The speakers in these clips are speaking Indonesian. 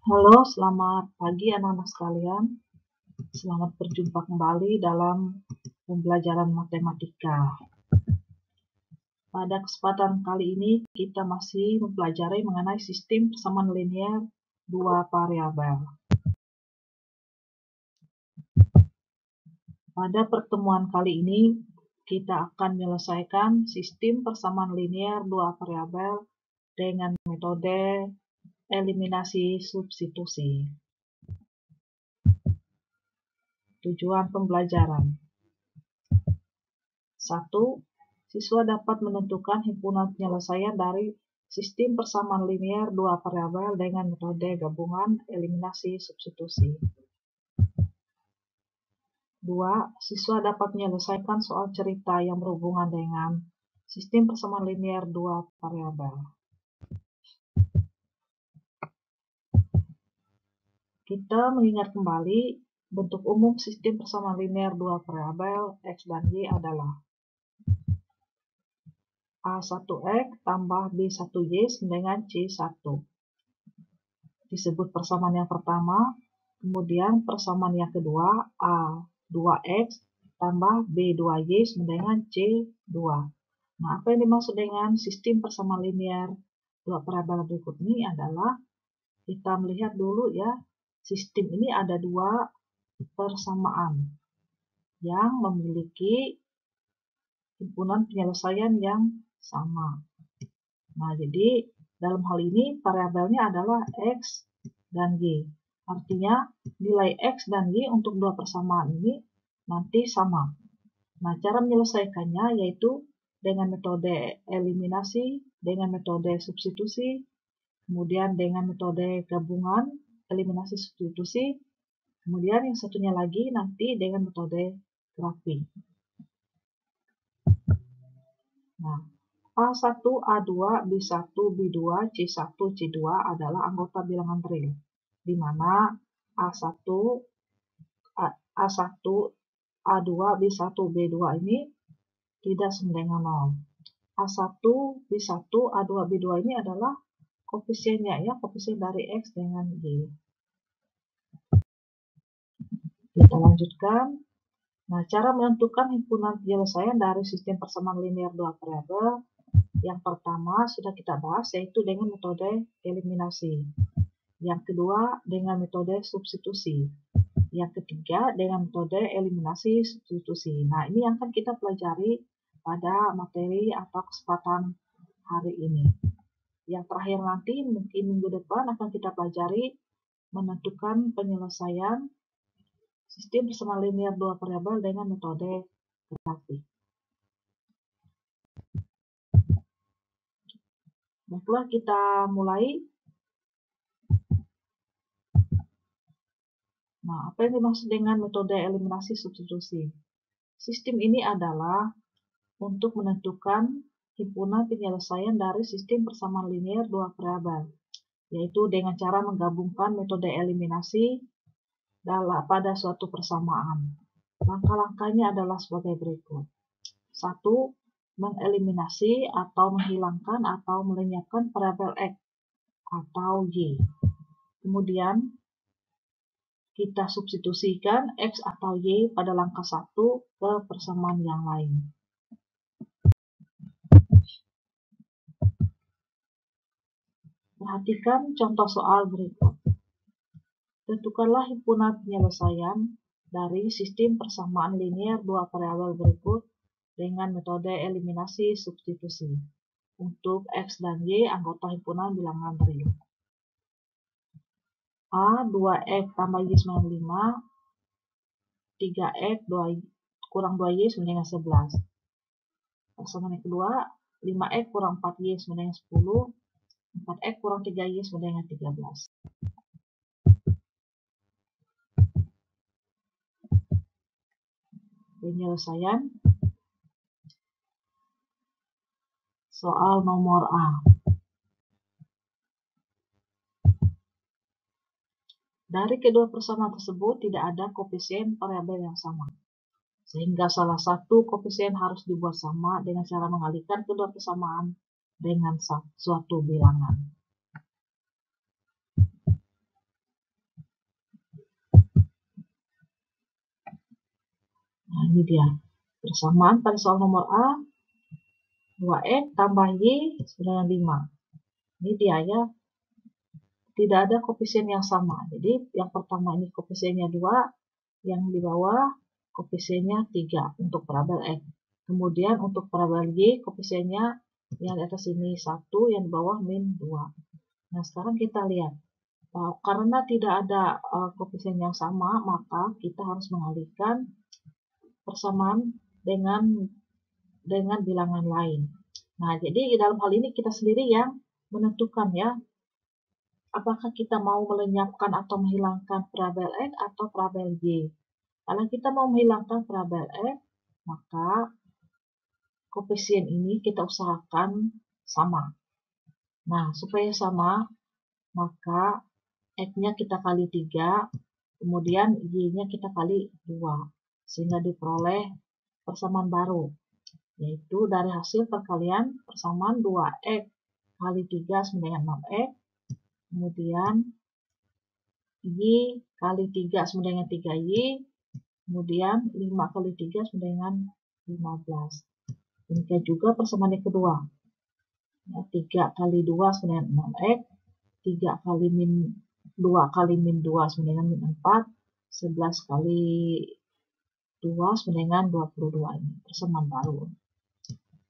Halo, selamat pagi anak-anak sekalian. Selamat berjumpa kembali dalam pembelajaran matematika. Pada kesempatan kali ini kita masih mempelajari mengenai sistem persamaan linear dua variabel. Pada pertemuan kali ini kita akan menyelesaikan sistem persamaan linear dua variabel dengan metode eliminasi substitusi. Tujuan pembelajaran. 1. Siswa dapat menentukan himpunan penyelesaian dari sistem persamaan linear dua variabel dengan metode gabungan eliminasi substitusi. 2. Siswa dapat menyelesaikan soal cerita yang berhubungan dengan sistem persamaan linear dua variabel. Kita mengingat kembali bentuk umum sistem persamaan linear dua variabel X dan Y adalah A1X tambah B1Y dengan C1. Disebut persamaan yang pertama, kemudian persamaan yang kedua A2X tambah B2Y dengan C2. Nah, apa yang dimaksud dengan sistem persamaan linear dua variabel berikut ini adalah kita melihat dulu ya, sistem ini ada dua persamaan yang memiliki himpunan penyelesaian yang sama. Nah, jadi dalam hal ini variabelnya adalah X dan Y. Artinya nilai X dan Y untuk dua persamaan ini nanti sama. Nah, cara menyelesaikannya yaitu dengan metode eliminasi, dengan metode substitusi, kemudian dengan metode gabungan eliminasi substitusi, kemudian yang satunya lagi nanti dengan metode graphing. Nah, A1, A2, B1, B2, C1, C2 adalah anggota bilangan real, di mana A1, A1, A2, B1, B2 ini tidak sama dengan 0. A1, B1, A2, B2 ini adalah koefisiennya ya, koefisien dari X dengan Y. Kita lanjutkan. Nah, cara menentukan himpunan penyelesaian dari sistem persamaan linear dua variabel yang pertama sudah kita bahas, yaitu dengan metode eliminasi. Yang kedua dengan metode substitusi. Yang ketiga dengan metode eliminasi substitusi. Nah, ini yang akan kita pelajari pada materi atau kesempatan hari ini. Yang terakhir nanti mungkin minggu depan akan kita pelajari menentukan penyelesaian sistem persamaan linear dua variabel dengan metode grafik. Baiklah, kita mulai. Nah, apa yang dimaksud dengan metode eliminasi substitusi? Sistem ini adalah untuk menentukan himpunan penyelesaian dari sistem persamaan linear dua variabel, yaitu dengan cara menggabungkan metode eliminasi pada suatu persamaan. Langkah-langkahnya adalah sebagai berikut. 1. Mengeliminasi atau menghilangkan atau melenyapkan variabel X atau Y. Kemudian kita substitusikan X atau Y pada langkah 1 ke persamaan yang lain. Perhatikan contoh soal berikut. Tentukanlah himpunan penyelesaian dari sistem persamaan linear dua variabel berikut dengan metode eliminasi substitusi untuk X dan Y anggota himpunan bilangan real. A 2X tambah Y sama dengan 5, 3X kurang 2Y sama dengan 11. Persamaan yang kedua, 5X kurang 4Y sama dengan 10, 4X kurang 3Y sama dengan 13. Penyelesaian soal nomor A. Dari kedua persamaan tersebut tidak ada koefisien variabel yang sama, sehingga salah satu koefisien harus dibuat sama dengan cara mengalihkan kedua persamaan dengan suatu bilangan. Nah, ini dia. Persamaan pada soal nomor A, 2X tambah Y sama dengan 5. Ini dia ya. Tidak ada koefisien yang sama. Jadi yang pertama ini koefisiennya 2, yang di bawah koefisiennya 3 untuk variabel X. Kemudian untuk variabel Y koefisiennya yang di atas ini 1, yang di bawah min 2. Nah, sekarang kita lihat. Karena tidak ada koefisien yang sama, maka kita harus mengalihkan persamaan dengan bilangan lain. Nah, jadi dalam hal ini kita sendiri yang menentukan ya, apakah kita mau melenyapkan atau menghilangkan variabel X atau variabel Y. Kalau kita mau menghilangkan variabel X, maka koefisien ini kita usahakan sama. Nah, supaya sama, maka X-nya kita kali 3, kemudian Y-nya kita kali 2, sehingga diperoleh persamaan baru, yaitu dari hasil perkalian persamaan 2X kali 3 sama dengan 6X, kemudian Y kali 3 sama dengan 3Y, kemudian 5 kali 3 sama dengan 15. Demikian juga persamaan yang kedua. Ya, 3 kali 2 sama dengan 6X, 3 kali min 2 kali min 2 sama dengan min 4, 11 kali 2 sama dengan 22. Ini persamaan baru.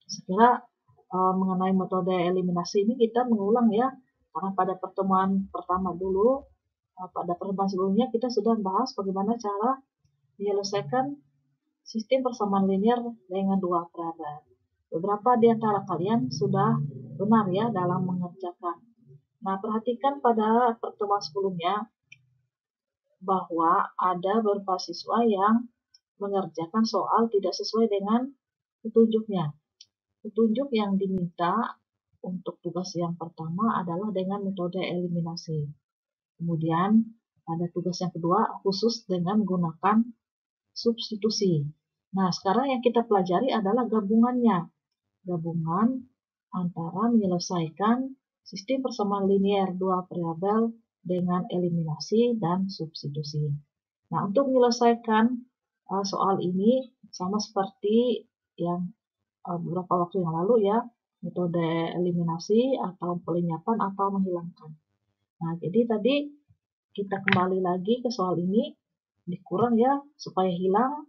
Sekira mengenai metode eliminasi ini kita mengulang ya, karena pada pertemuan pertama dulu, pada pertemuan sebelumnya kita sudah bahas bagaimana cara menyelesaikan sistem persamaan linear dengan dua variabel. Beberapa di antara kalian sudah benar ya dalam mengerjakan. Nah, perhatikan pada pertemuan sebelumnya bahwa ada beberapa siswa yang mengerjakan soal tidak sesuai dengan petunjuknya. Petunjuk yang diminta untuk tugas yang pertama adalah dengan metode eliminasi. Kemudian pada tugas yang kedua khusus dengan menggunakan substitusi. Nah, sekarang yang kita pelajari adalah gabungannya. Gabungan antara menyelesaikan sistem persamaan linear dua variabel dengan eliminasi dan substitusi. Nah, untuk menyelesaikan soal ini sama seperti yang beberapa waktu yang lalu ya, metode eliminasi atau pelenyapan atau menghilangkan. Nah, jadi tadi kita kembali lagi ke soal ini, dikurang ya, supaya hilang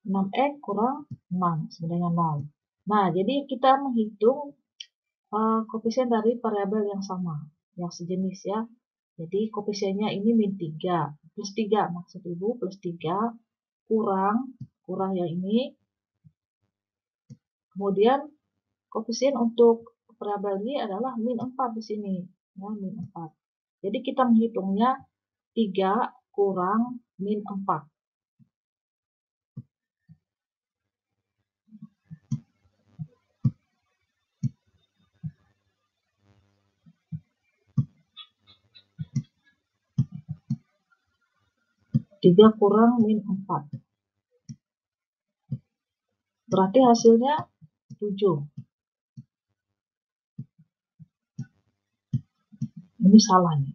6X kurang 6 sama dengan 0. Nah, jadi kita menghitung koefisien dari variabel yang sama, yang sejenis ya. Jadi koefisiennya ini min 3, plus 3 maksud ibu, plus 3 kurang yang ini. Kemudian koefisien untuk variabel Y adalah min 4 di sini, ya, min 4. Jadi kita menghitungnya 3 kurang min 4. Tiga kurang min 4. Berarti hasilnya 7. Ini salah nih.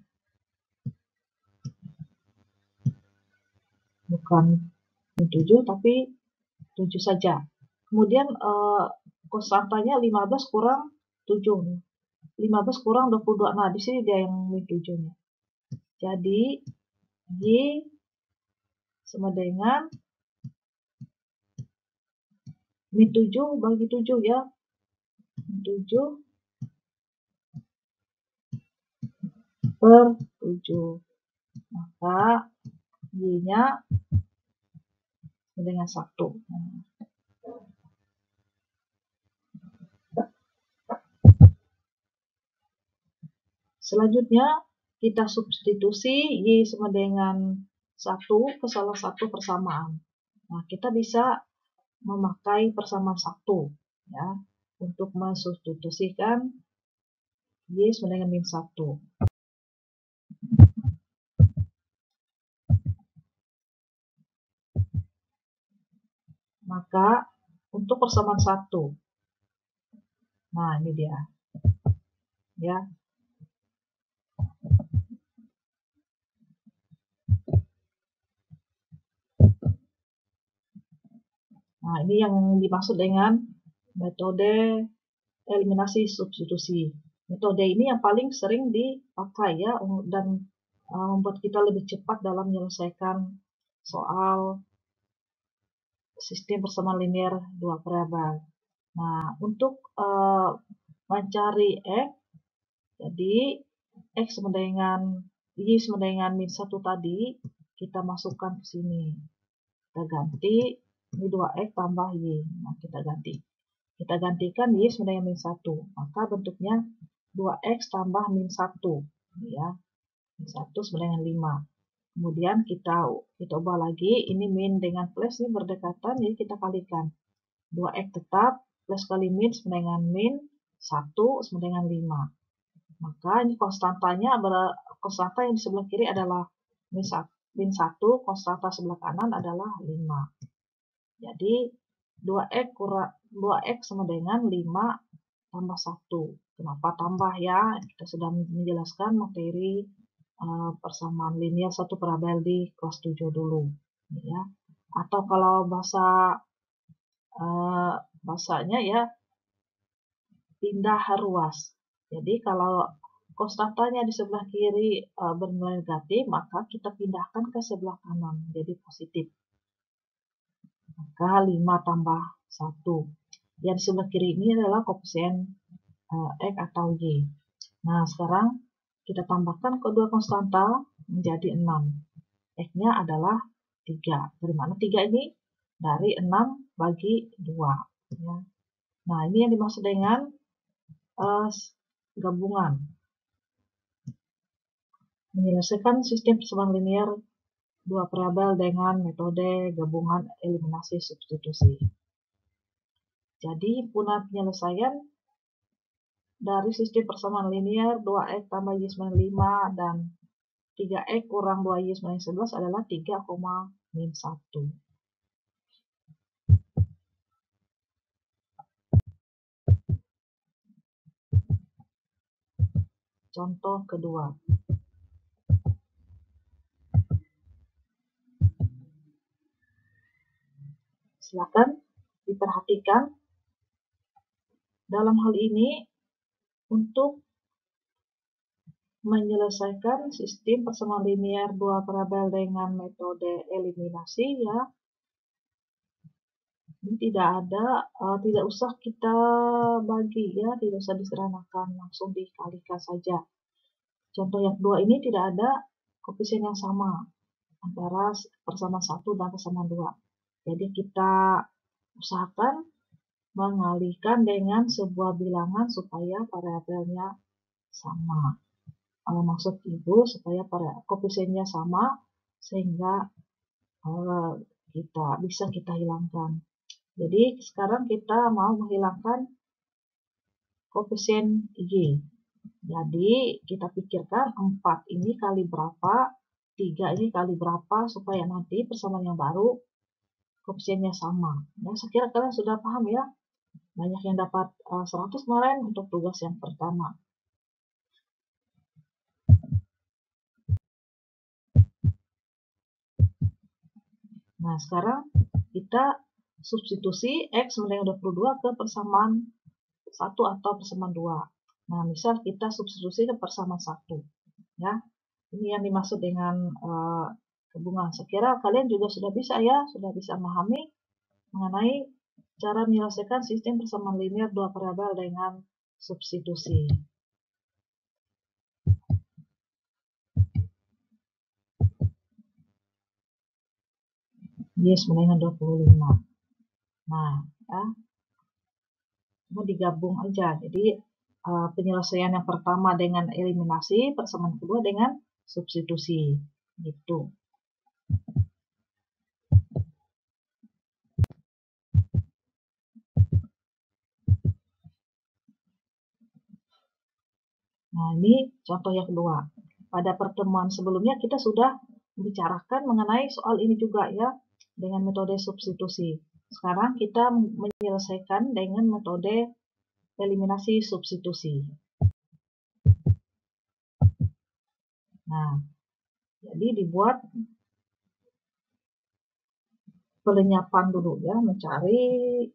Bukan min 7 tapi 7 saja. Kemudian konsantanya 15 kurang 7. 15 kurang 22. Nah, di sini dia yang min 7-nya. Jadi Y sama dengan min 7 bagi 7 ya. Min 7 per 7. Maka Y-nya dengan 1. Selanjutnya kita substitusi Y sama dengan 1 ke salah satu persamaan. Nah, kita bisa memakai persamaan 1 ya, untuk mensubstitusikan Y sama dengan min 1. Maka untuk persamaan 1. Nah, ini dia. Ya. Nah, ini yang dimaksud dengan metode eliminasi substitusi. Metode ini yang paling sering dipakai ya, dan membuat kita lebih cepat dalam menyelesaikan soal sistem persamaan linear dua variabel. Nah, untuk mencari X, jadi X sama dengan Y sama dengan min 1 tadi, kita masukkan ke sini. Kita ganti, ini 2X tambah Y. Nah, kita ganti. Kita gantikan Y sama dengan min 1. Maka bentuknya 2X tambah min 1. Ya, min 1 sama dengan 5. Kemudian kita ubah lagi, ini min dengan plus ini berdekatan, jadi kita kalikan. 2X tetap, plus kali min sama dengan min 1 sama dengan 5. Maka ini konstantanya, konstanta yang di sebelah kiri adalah min 1, konstanta sebelah kanan adalah 5. Jadi 2X sama dengan 5 tambah 1. Kenapa tambah ya? Kita sudah menjelaskan materi persamaan linear satu parabel di kelas 7 dulu. Ya. Atau kalau bahasanya ya pindah ruas. Jadi kalau konstantanya di sebelah kiri bernilai negatif, maka kita pindahkan ke sebelah kanan, jadi positif. Maka 5 tambah 1. Yang di sebelah kiri ini adalah koefisien X atau Y. Nah, sekarang kita tambahkan kedua konstanta menjadi 6. X-nya adalah 3. Dari mana 3 ini? Dari 6 bagi 2. Ya. Nah, ini yang dimaksud dengan gabungan. Menyelesaikan sistem persamaan linear dua variabel dengan metode gabungan eliminasi substitusi. Jadi, himpunan penyelesaian dari sistem persamaan linear 2X tambah Y sama 5 dan 3X kurang 2Y sama 11 adalah 3, min 1. Contoh kedua. Silakan diperhatikan dalam hal ini untuk menyelesaikan sistem persamaan linear dua variabel dengan metode eliminasi ya. Ini tidak usah kita bagi ya, tidak usah disederhanakan, langsung dikalikan saja. Contoh yang kedua ini tidak ada koefisien yang sama antara persamaan 1 dan persamaan 2. Jadi kita usahakan mengalihkan dengan sebuah bilangan supaya variabelnya sama. Maksud Ibu supaya koefisiennya sama sehingga bisa kita hilangkan. Jadi sekarang kita mau menghilangkan koefisien Y. Jadi kita pikirkan 4 ini kali berapa, 3 ini kali berapa supaya nanti persamaan yang baru koefisiennya sama. Ya, saya kira kalian sudah paham ya. Banyak yang dapat 100 kemarin untuk tugas yang pertama. Nah, sekarang kita substitusi X sama dengan 22 ke persamaan 1 atau persamaan 2. Nah, misal kita substitusi ke persamaan 1. Ya, ini yang dimaksud dengan gabungan. Saya kira kalian juga sudah bisa ya, sudah bisa memahami mengenai cara menyelesaikan sistem persamaan linear dua variabel dengan substitusi. Y sama dengan 25. Nah, ya, mau digabung aja. Jadi penyelesaian yang pertama dengan eliminasi, persamaan kedua dengan substitusi. Gitu. Nah, ini contoh yang kedua. Pada pertemuan sebelumnya kita sudah membicarakan mengenai soal ini juga ya, dengan metode substitusi. Sekarang kita menyelesaikan dengan metode eliminasi substitusi. Nah, jadi dibuat pelenyapan dulu ya, mencari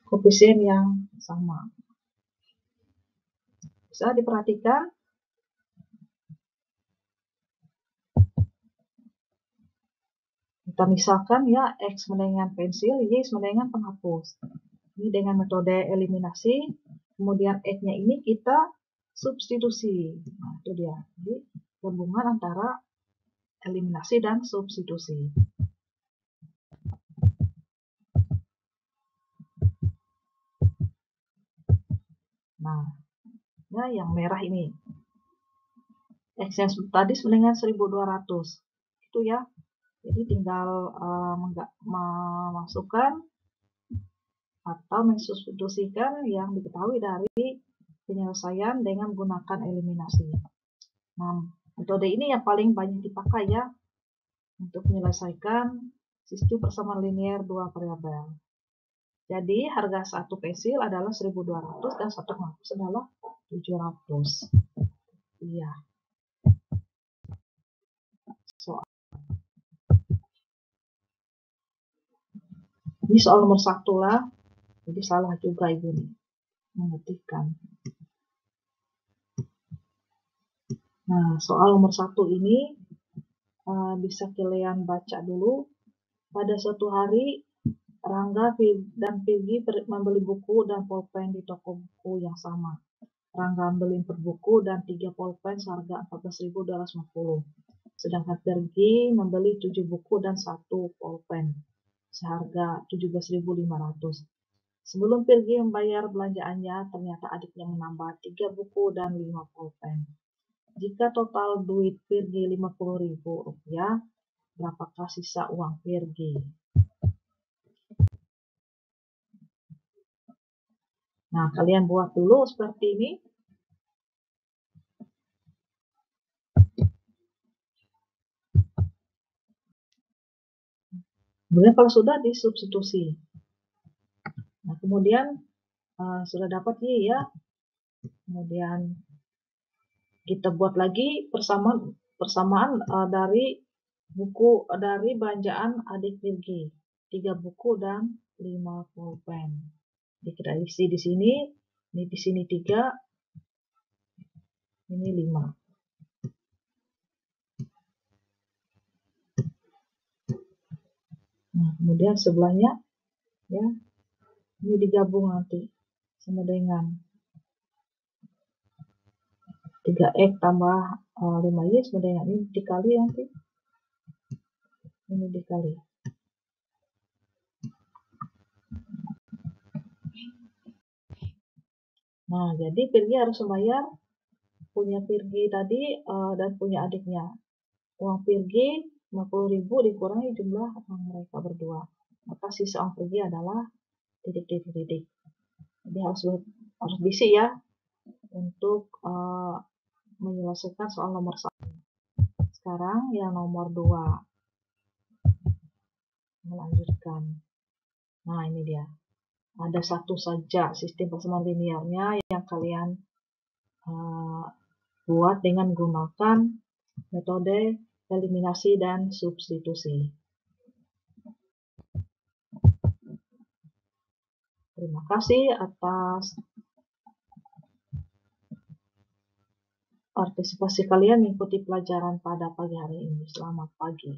koefisien yang sama. Bisa diperhatikan. Kita misalkan ya, X sama dengan pensil, Y sama dengan penghapus. Ini dengan metode eliminasi, kemudian X-nya ini kita substitusi. Nah, itu dia. Jadi, gabungan antara eliminasi dan substitusi. Nah, ya yang merah ini. X yang tadi sama dengan 1200. Itu ya. Jadi tinggal memasukkan atau mensubstitusikan yang diketahui dari penyelesaian dengan menggunakan eliminasi. Nah, metode ini yang paling banyak dipakai ya untuk menyelesaikan sistem persamaan linear dua variabel. Jadi harga satu pensil adalah 1200 dan satu penghapus adalah 700. Iya. Soal. Ini soal nomor 1 lah. Jadi salah juga ibu nih mengetikkan. Nah, soal nomor 1 ini bisa kalian baca dulu. Pada suatu hari, Rangga dan Virgi membeli buku dan pulpen di toko buku yang sama. Rangga membeli per buku dan 3 pulpen seharga 14.250. Sedangkan Virgi membeli 7 buku dan 1 pulpen seharga 17.500. Sebelum Virgi membayar belanjaannya, ternyata adiknya menambah 3 buku dan 5 pulpen. Jika total duit Virgi Rp50.000, berapakah sisa uang Virgi? Nah, kalian buat dulu seperti ini. Kemudian kalau sudah disubstitusi. Nah, kemudian sudah dapat Y ya. Kemudian kita buat lagi persamaan dari belanjaan adik Virgi. 3 buku dan 5 pulpen. Jadi kita isi di sini, ini di sini 3, ini 5. Nah, kemudian sebelahnya ya, ini digabung nanti sama dengan 3X tambah 5Y sama dengan ini dikali nanti. Ini dikali. Nah, jadi Virgi harus membayar punya Virgi tadi dan punya adiknya. Uang Virgi 50.000 dikurangi jumlah uang mereka berdua. Maka sisa uang Virgi adalah titik. Jadi harus diisi ya untuk menyelesaikan soal nomor 1. Sekarang yang nomor 2. Melanjutkan. Nah, ini dia. Ada satu saja sistem persamaan linearnya yang kalian buat dengan menggunakan metode eliminasi dan substitusi. Terima kasih atas partisipasi kalian mengikuti pelajaran pada pagi hari ini. Selamat pagi.